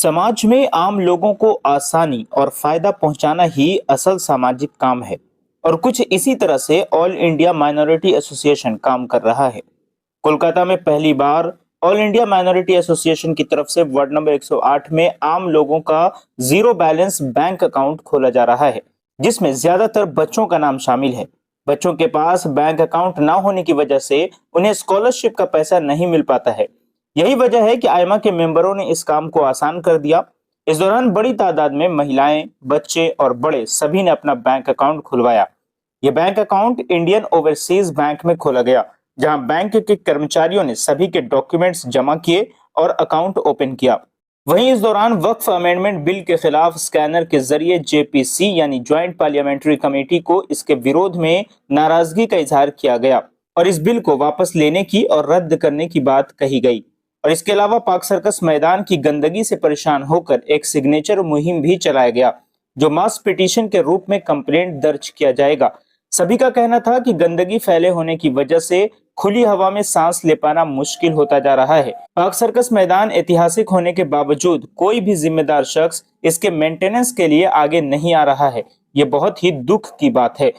समाज में आम लोगों को आसानी और फायदा पहुंचाना ही असल सामाजिक काम है और कुछ इसी तरह से ऑल इंडिया माइनॉरिटी एसोसिएशन काम कर रहा है। कोलकाता में पहली बार ऑल इंडिया माइनॉरिटी एसोसिएशन की तरफ से वार्ड नंबर 108 में आम लोगों का जीरो बैलेंस बैंक अकाउंट खोला जा रहा है, जिसमें ज्यादातर बच्चों का नाम शामिल है। बच्चों के पास बैंक अकाउंट ना होने की वजह से उन्हें स्कॉलरशिप का पैसा नहीं मिल पाता है। यही वजह है कि आयमा के मेंबरों ने इस काम को आसान कर दिया। इस दौरान बड़ी तादाद में महिलाएं, बच्चे और बड़े सभी ने अपना बैंक अकाउंट खुलवाया। ये bank account Indian overseas bank में खोला गया, जहां बैंक के कर्मचारियों ने सभी के डॉक्यूमेंट्स जमा किए और अकाउंट ओपन किया। वहीं इस दौरान वक्फ अमेंडमेंट बिल के खिलाफ स्कैनर के जरिए जेपीसी यानी ज्वाइंट पार्लियामेंट्री कमेटी को इसके विरोध में नाराजगी का इजहार किया गया और इस बिल को वापस लेने की और रद्द करने की बात कही गई। और इसके अलावा पाक सर्कस मैदान की गंदगी से परेशान होकर एक सिग्नेचर मुहिम भी चलाया गया, जो मास पिटीशन के रूप में कंप्लेंट दर्ज किया जाएगा। सभी का कहना था कि गंदगी फैले होने की वजह से खुली हवा में सांस ले पाना मुश्किल होता जा रहा है। पाक सर्कस मैदान ऐतिहासिक होने के बावजूद कोई भी जिम्मेदार शख्स इसके मेंटेनेंस के लिए आगे नहीं आ रहा है। ये बहुत ही दुख की बात है।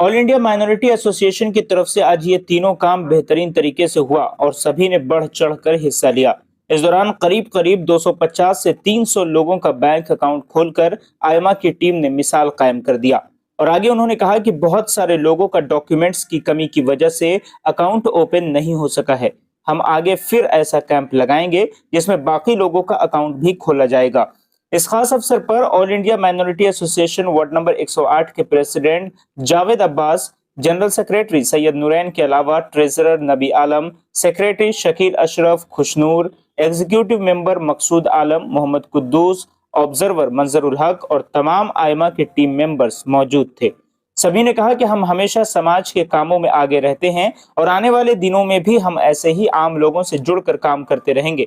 ऑल इंडिया माइनॉरिटी एसोसिएशन की तरफ से आज ये तीनों काम बेहतरीन तरीके से हुआ और सभी ने बढ़ चढ़कर हिस्सा लिया। इस दौरान करीब 250 से 300 लोगों का बैंक अकाउंट खोलकर आयमा की टीम ने मिसाल कायम कर दिया। और आगे उन्होंने कहा कि बहुत सारे लोगों का डॉक्यूमेंट्स की कमी की वजह से अकाउंट ओपन नहीं हो सका है। हम आगे फिर ऐसा कैंप लगाएंगे जिसमें बाकी लोगों का अकाउंट भी खोला जाएगा। इस खास अवसर पर all India minority association ward number 108 के president Javed Abbas, general secretary Syed Noorain के अलावा treasurer Nabi Alam, secretary Shakeel Ashraf, Khushnoor, executive member Maqsood Alam, Mohammad Quddus, observer Manzarul Haq और तमाम आयमा के टीम मेंबर्स मौजूद थे। सभी ने कहा कि हम हमेशा समाज के कामों में आगे रहते हैं और आने वाले दिनों में भी हम ऐसे ही आम लोगों से जुड़कर काम करते रहेंगे।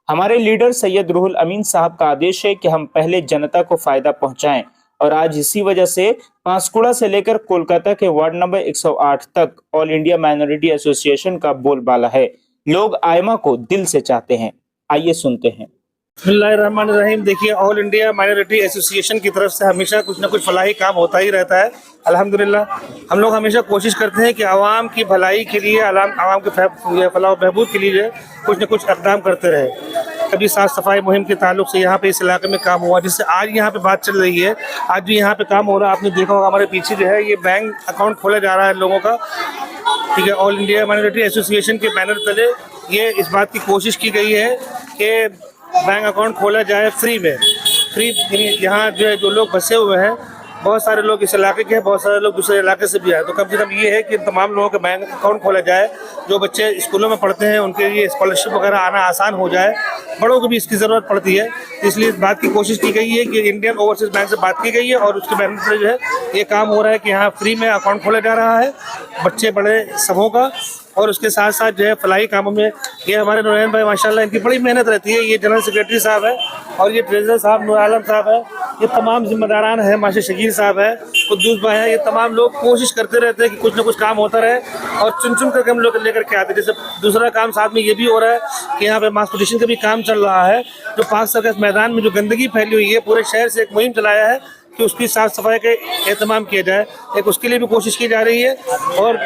हमारे लीडर सैयद रूहुल अमीन साहब का आदेश है कि हम पहले जनता को फायदा पहुंचाएं और आज इसी वजह से पांशकुड़ा से लेकर कोलकाता के वार्ड नंबर 108 तक ऑल इंडिया माइनॉरिटी एसोसिएशन का बोलबाला है। लोग आयमा को दिल से चाहते हैं। आइए सुनते हैं। बिस्मिल्लाहिर्रहमानिर्रहीम। देखिए, ऑल इंडिया माइनॉरिटी एसोसिएशन की तरफ से हमेशा कुछ ना कुछ फलाही काम होता ही रहता है। अल्हम्दुलिल्लाह हम लोग हमेशा कोशिश करते हैं कि आवाम की भलाई के लिए, आवाम के फलाह बहबूद के लिए कुछ न कुछ इक़दाम करते रहे। कभी साफ़ सफाई मुहिम के ताल्लुक से यहाँ पे इस इलाके में काम हुआ, जिससे आज यहाँ पे बात चल रही है। आज भी यहाँ पे काम हो रहा है। आपने देखा होगा हमारे पीछे जो है ये बैंक अकाउंट खोला जा रहा है लोगों का, ठीक है। ऑल इंडिया माइनॉरिटी एसोसिएशन के बैनर तले ये इस बात की कोशिश की गई है कि बैंक अकाउंट खोला जाए फ्री में। यहाँ जो है जो लोग बसे हुए हैं, बहुत सारे लोग इस इलाके के हैं, बहुत सारे लोग दूसरे इलाके से भी आए, तो कम से कम ये है कि तमाम लोगों का बैंक अकाउंट खोला जाए। जो बच्चे स्कूलों में पढ़ते हैं उनके लिए स्कॉलरशिप वगैरह आना आसान हो जाए। बड़ों को भी इसकी ज़रूरत पड़ती है, इसलिए इस बात की कोशिश की गई है कि इंडियन ओवरसीज बैंक से बात की गई है और उसके बैनर से जो है ये काम हो रहा है कि यहाँ फ्री में अकाउंट खोला जा रहा है बच्चे बड़े सबों का। और उसके साथ साथ जो है फलाही कामों में ये हमारे नूरैन भाई माशाल्लाह इनकी बड़ी मेहनत रहती है। ये जनरल सेक्रेटरी साहब है और ये ट्रेजरर साहब नूर आलम साहब है, ये तमाम जिम्मेदारान हैं, माशा शकील साहब है, कुद्दूस भाई है। ये तमाम लोग कोशिश करते रहते हैं कि कुछ ना कुछ काम होता रहे और चुन करके हम लोग लेकर के आते हैं। जैसे दूसरा काम साथ में ये भी हो रहा है कि यहाँ पे मास पिटीशन का भी काम चल रहा है। जो पाक सर्कस मैदान में जो गंदगी फैली हुई है, पूरे शहर से एक मुहिम चलाया है कि उसकी साफ सफाई का एहतमाम किया जाए। एक उसके लिए भी कोशिश की जा रही है। और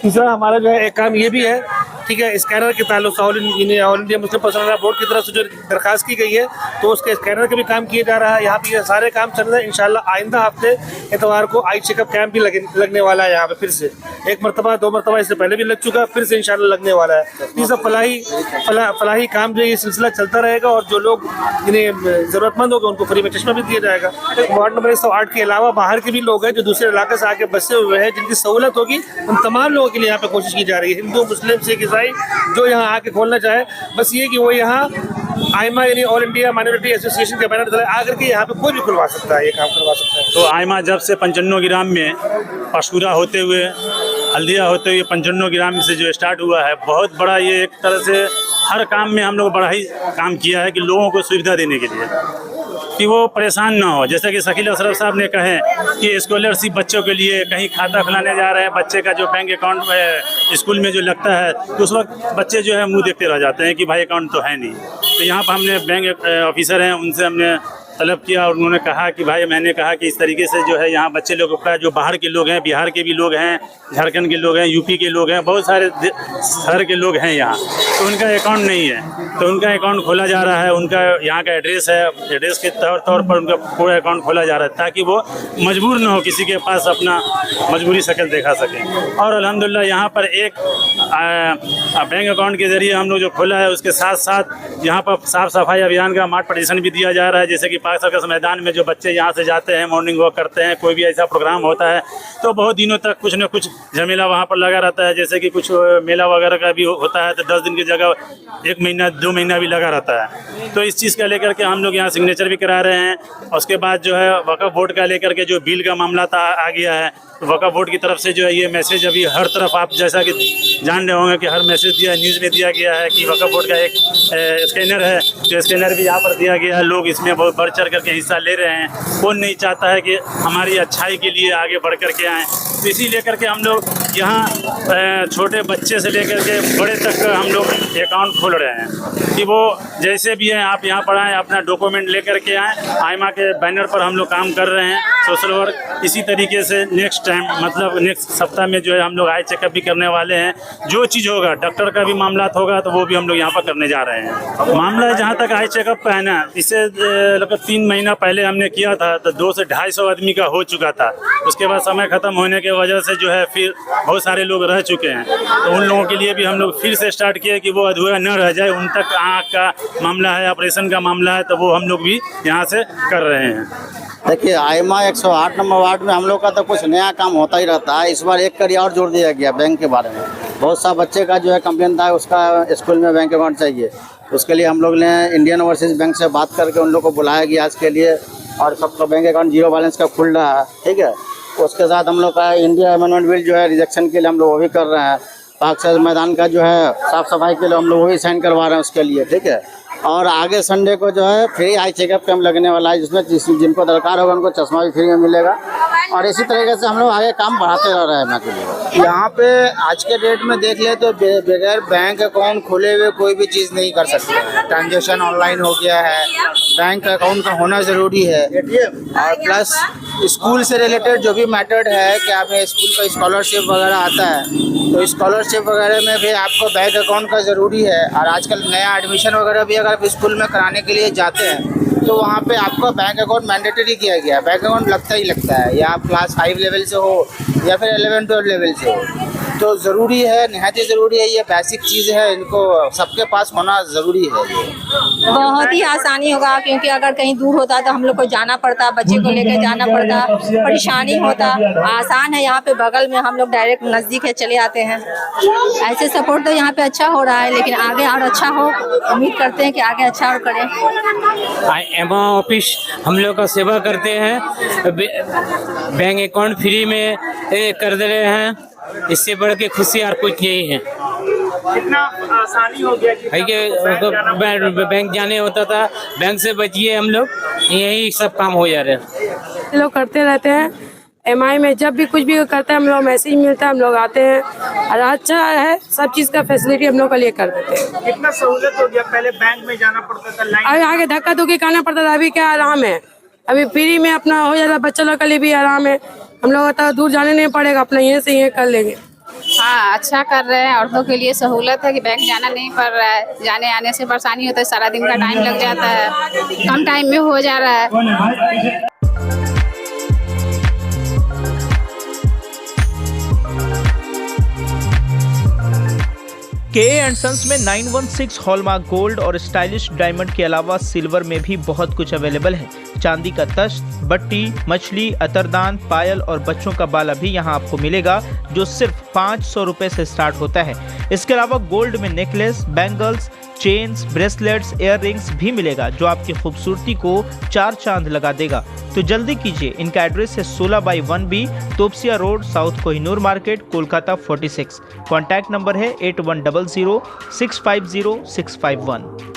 तीसरा हमारा जो है एक काम ये भी है, ठीक है, स्कैनर के ताल्लुक से all India Muslim personal board की तरफ से जो दरखास्त की गई है तो उसके स्कैनर का भी काम किया जा रहा है। यहाँ पे ये सारे काम चल रहे हैं। इंशाल्लाह आइंदा हफ्ते इतवार को आई चेकअप कैंप भी लगने वाला है यहाँ पे। फिर से एक मरतबा 2 मरतबा इससे पहले भी लग चुका है, फिर से इंशाल्लाह लगने वाला है। ये सब फलाही काम जो ये सिलसिला चलता रहेगा और जो लोग जिन्हें ज़रूरतमंद होगा उनको फ्री में चश्मा भी दिया जाएगा। वार्ड नंबर 108 के अलावा बाहर के भी लोग हैं जो दूसरे इलाके से आके बसे हुए हैं, जिनकी सहूलत होगी उन तमाम लोगों के लिए यहाँ पे कोशिश की जा रही है। हिंदू, मुस्लिम, सिख, ईसाई जो यहाँ आके खोलना चाहे, बस ये कि वो यहाँ आयमा यानी ऑल इंडिया माइनॉरिटी एसोसिएशन के बैनर तले आकर के यहाँ पे कोई भी खुलवा सकता है, ये काम करवा सकता है। तो आयमा जब से 55 ग्राम में पांशकुड़ा होते हुए हल्दिया होते हुए 55 ग्राम से जो स्टार्ट हुआ है, बहुत बड़ा ये एक तरह से हर काम में हम लोग बड़ा ही काम किया है कि लोगों को सुविधा देने के लिए। कि वो परेशान ना हो। जैसे कि शकील अशरफ साहब ने कहे कि स्कॉलरशिप बच्चों के लिए कहीं खाता खुलाने जा रहे हैं, बच्चे का जो बैंक अकाउंट स्कूल में जो लगता है तो उस वक्त बच्चे जो है मुंह देखते रह जाते हैं कि भाई अकाउंट तो है नहीं। तो यहाँ पर हमने बैंक ऑफिसर हैं, उनसे हमने तलब किया और उन्होंने कहा कि भाई, मैंने कहा कि इस तरीके से जो है यहाँ बच्चे लोगों का, जो बाहर के लोग हैं, बिहार के भी लोग हैं, झारखंड के लोग हैं, यूपी के लोग हैं, बहुत सारे शहर के लोग हैं यहाँ, तो उनका अकाउंट नहीं है, तो उनका अकाउंट खोला जा रहा है। उनका यहाँ का एड्रेस है, एड्रेस के तौर पर उनका पूरा अकाउंट खोला जा रहा है ताकि वो मजबूर ना हो किसी के पास अपना मजबूरी शक्ल दिखा सकें। और अल्हम्दुलिल्लाह यहाँ पर एक बैंक अकाउंट के ज़रिए हम लोग जो खोला है, उसके साथ साथ यहाँ पर साफ़ सफाई अभियान का मार्ट पार्टीशन भी दिया जा रहा है। जैसे कि पार्क सर्कस मैदान में जो बच्चे यहाँ से जाते हैं, मॉर्निंग वॉक करते हैं, कोई भी ऐसा प्रोग्राम होता है तो बहुत दिनों तक कुछ न कुछ झमेला वहाँ पर लगा रहता है। जैसे कि कुछ मेला वगैरह का भी होता है तो 10 दिन की जगह 1 महीना 2 महीना भी लगा रहता है। तो इस चीज़ का लेकर के हम लोग यहाँ सिग्नेचर भी करा रहे हैं। उसके बाद जो है वक्फ बोर्ड का लेकर के जो बिल का मामला आ गया है, तो वक्फ बोर्ड की तरफ से जो है ये मैसेज अभी हर तरफ, आप जैसा कि जान रहे होंगे कि हर मैसेज दिया, न्यूज़ में दिया गया है कि वक्फ बोर्ड का एक स्कैनर है, तो स्कैनर भी यहाँ पर दिया गया है। लोग इसमें बहुत बढ़ चढ़ करके हिस्सा ले रहे हैं। कौन नहीं चाहता है कि हमारी अच्छाई के लिए आगे बढ़ कर के आएँ। तो इसी लेकर के हम लोग यहाँ छोटे बच्चे से लेकर के बड़े तक का हम लोग अकाउंट खोल रहे हैं कि वो जैसे भी हैं आप यहाँ पर आएँ, अपना डॉक्यूमेंट लेकर के आएँ। आइमा के बैनर पर हम लोग काम कर रहे हैं, सोशल वर्क। इसी तरीके से नेक्स्ट टाइम, मतलब नेक्स्ट सप्ताह में जो है हम लोग आई चेकअप भी करने वाले हैं। जो चीज़ होगा, डॉक्टर का भी मामला होगा तो वो भी हम लोग यहाँ पर करने जा रहे हैं। मामला जहाँ तक आई चेकअप का है ना, इससे लगभग 3 महीना पहले हमने किया था तो 200 से 250 आदमी का हो चुका था। उसके बाद समय ख़त्म होने के वजह से जो है फिर बहुत सारे लोग रह चुके हैं, तो उन लोगों के लिए भी हम लोग फिर से स्टार्ट किए कि वो अधूरा न रह जाए। उन तक आँख का मामला है, ऑपरेशन का मामला है, तो वो हम लोग भी यहाँ से कर रहे हैं। देखिए, आइमा 108 नंबर वार्ड में हम लोग का तो कुछ नया काम होता ही रहता है। इस बार एक कड़ी और जोड़ दिया गया बैंक के बारे में। बहुत सा बच्चे का जो है कंप्लेन था, उसका स्कूल में बैंक अकाउंट चाहिए। उसके लिए हम लोग ने इंडियन ओवरसीज बैंक से बात करके उन लोग को बुलाया गया इसके लिए, और सबका बैंक अकाउंट 0 बैलेंस का खुल रहा है। ठीक है, उसके साथ हम लोग का इंडिया अमेंडमेंट बिल जो है रिजेक्शन के लिए हम लोग वो भी कर रहे हैं। पार्क सर्कस मैदान का जो है साफ़ सफाई के लिए हम लोग वो भी साइन करवा रहे हैं उसके लिए। ठीक है, और आगे संडे को जो है फ्री आई चेकअप कैंप लगने वाला है, जिसमें जिनको दरकार होगा उनको चश्मा भी फ्री में मिलेगा। और इसी तरीके से हम लोग आगे काम बढ़ाते रह रहे हैं। मैं के लिए यहाँ पे आज के डेट में देख ले तो बगैर बैंक अकाउंट खोले हुए कोई भी चीज़ नहीं कर सकते। ट्रांजेक्शन ऑनलाइन हो गया है, बैंक अकाउंट का होना ज़रूरी है। और प्लस स्कूल से रिलेटेड जो भी मैटर है कि आप स्कूल का स्कॉलरशिप वगैरह आता है, तो स्कॉलरशिप वगैरह में भी आपको बैंक अकाउंट का ज़रूरी है। और आजकल नया एडमिशन वगैरह भी अगर आप स्कूल में कराने के लिए जाते हैं तो वहाँ पे आपका बैंक अकाउंट मैंडेटरी किया गया है। बैंक अकाउंट लगता ही लगता है, या आप क्लास 5 लेवल से हो या फिर 11-12 लेवल से हो, तो ज़रूरी है, निहायत ही ज़रूरी है। ये बेसिक चीज़ है, इनको सबके पास होना ज़रूरी है। ये बहुत ही आसानी होगा, क्योंकि अगर कहीं दूर होता तो हम लोग को जाना पड़ता, बच्चे को लेकर जाना पड़ता, परेशानी होता। आसान है, यहाँ पे बगल में हम लोग डायरेक्ट नज़दीक है, चले आते हैं। ऐसे सपोर्ट तो यहाँ पे अच्छा हो रहा है, लेकिन आगे और अच्छा हो, उम्मीद करते हैं कि आगे अच्छा और करें। एमा ऑफिस हम लोग का सेवा करते हैं, बैंक अकाउंट फ्री में कर दे रहे हैं। इससे बढ़ के खुशी और कुछ नहीं है। कितना आसानी हो गया कि बैंक जाने होता था, बैंक से बचिए हम लोग, यही सब काम हो जा रहे हैं। लोग करते रहते हैं। एमआई में जब भी कुछ भी करते हैं हम लोग, मैसेज मिलता है, हम लोग आते हैं और अच्छा है, सब चीज़ का फैसिलिटी हम लोग के लिए कर देते हैं। कितना सहूलियत हो गया, पहले बैंक में जाना पड़ता था, लाइन अभी आगे धक्का धुक्की करना पड़ता था, अभी क्या आराम है, अभी फ्री में अपना हो जाता है। बच्चों लोग के लिए भी आराम है, हम लोग तो दूर जाने नहीं पड़ेगा, अपना यहीं से ये कर लेंगे। हाँ, अच्छा कर रहे हैं। औरतों के लिए सहूलत है कि बैंक जाना नहीं पड़ रहा है, जाने आने से परेशानी होता है, सारा दिन का टाइम लग जाता है, कम टाइम में हो जा रहा है। के सन्स में 916 हॉलमार्क गोल्ड और स्टाइलिश डायमंड के अलावा सिल्वर में भी बहुत कुछ अवेलेबल है। चांदी का तश्त, बट्टी, मछली, अतरदान, पायल और बच्चों का बाला भी यहाँ आपको मिलेगा, जो सिर्फ 500 रुपए से स्टार्ट होता है। इसके अलावा गोल्ड में necklace, bangles, chains, bracelets, ear rings भी मिलेगा, जो आपकी खूबसूरती को 4 चांद लगा देगा। तो जल्दी कीजिए, इनका एड्रेस है 16/1B, Topsia road, south Kohinoor market, Kolkata 46। Contact number है 8100 650 651।